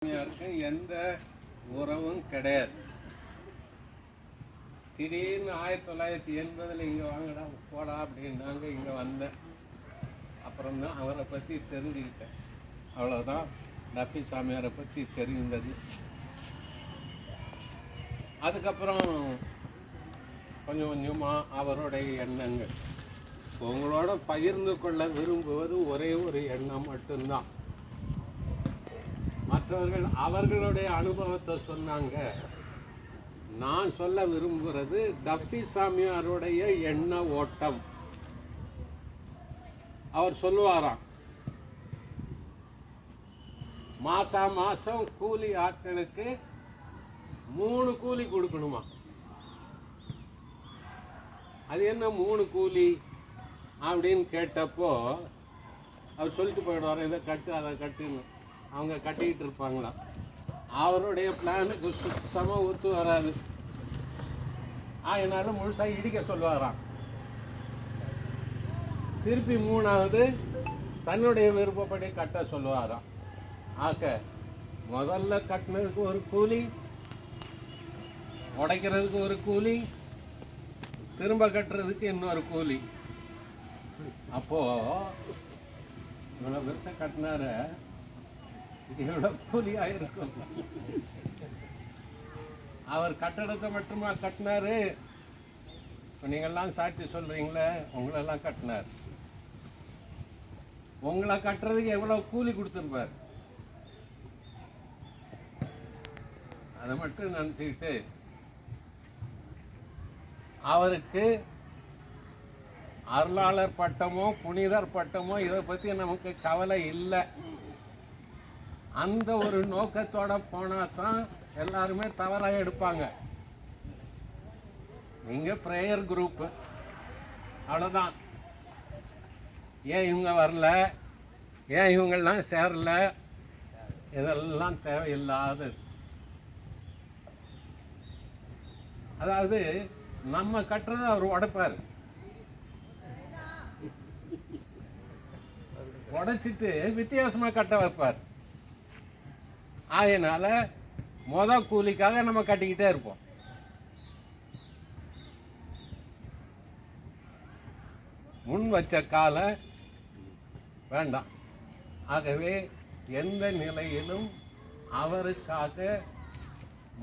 சாமியாருக்கும் எந்த உறவும் கிடையாது. திடீர்னு 1980 இங்கே வாங்கடா போடா அப்படின்னாங்க. இங்கே வந்தேன். அப்புறம் தான் அவரை பற்றி தெரிஞ்சுக்கிட்டேன். அவ்வளோதான். டப்பி சாமியாரை பற்றி தெரிந்தது. அதுக்கப்புறம் கொஞ்சம் கொஞ்சமாக அவருடைய எண்ணங்கள் உங்களோட பகிர்ந்து கொள்ள விரும்புவது ஒரே ஒரு எண்ணம் மட்டும்தான். மற்றவர்கள் அவர்களுடைய அனுபவத்தை சொன்னாங்க. நான் சொல்ல விரும்புகிறது டப்பி சாமியாருடைய எண்ண ஓட்டம். அவர் சொல்லுவாராம், மாசம் கூலி ஆட்களுக்கு 3 கூலி கொடுக்கணுமா. அது என்ன 3 கூலி அப்படின்னு கேட்டப்போ அவர் சொல்லிட்டு போயிடுவார், இதை கட்டு அதை கட்டுன்னு. அவங்க கட்டிக்கிட்டு இருப்பாங்களாம். அவருடைய பிளானுக்கு சுத்தமாக ஒத்து வராது. அதனால முழுசாக இடிக்க சொல்லுவாராம். திருப்பி 3வது தன்னுடைய விருப்பப்படி கட்ட சொல்லுவாராம். ஆக முதல்ல கட்டினதுக்கு ஒரு கூலி, உடைக்கிறதுக்கு ஒரு கூலி, திரும்ப கட்டுறதுக்கு இன்னொரு கூலி. அப்போ இவ்வளோ பெருசாக கட்டினார எவ்வளோ கூலி ஆயிருக்கும். அவர் கட்டடத்தை மட்டுமா கட்டினாரு? இப்போ நீங்கள்லாம் சாட்சி சொல்றீங்களே, உங்களெல்லாம் கட்டினார். உங்களை கட்டுறதுக்கு எவ்வளோ கூலி கொடுத்துருப்பார். அதை மட்டும் நினச்சிக்கிட்டு அவருக்கு அருளாளர் பட்டமோ புனிதர் பட்டமோ இதை பற்றி நமக்கு கவலை இல்லை. அந்த ஒரு நோக்கத்தோட போனால் தான் எல்லாருமே தவறாக எடுப்பாங்க. நீங்கள் ப்ரேயர் குரூப்பு, அவ்வளோதான். ஏன் இவங்க வரல, ஏன் இவங்கெல்லாம் சேரல, இதெல்லாம் தேவையில்லாதது. அதாவது நம்ம கட்டுறதை அவர் உடைப்பார். உடைச்சிட்டு வித்தியாசமாக கட்ட வைப்பார். அதனால கூலிக்காக நம்ம கட்டிக்கிட்டே இருப்போம். முன் வச்ச காலை வேண்டாம். ஆகவே எந்த நிலையிலும் அவருக்காக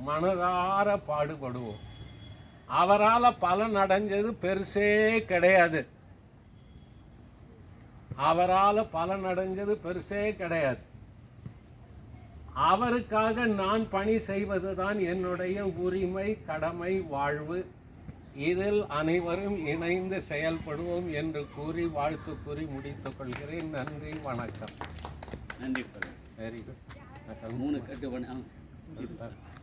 மனதார பாடுபடுவோம். அவரால் பலன் அடைஞ்சது பெருசே கிடையாது. அவரால் பலன் அடைஞ்சது பெருசே கிடையாது. அவருக்காக நான் பணி செய்வதுதான் என்னுடைய உரிமை, கடமை, வாழ்வு. இதில் அனைவரும் இணைந்து செயல்படுவோம் என்று கூறி வாழ்த்து கூறி முடித்துக் கொள்கிறேன். நன்றி, வணக்கம். நன்றி. Very good. 3 கட்டு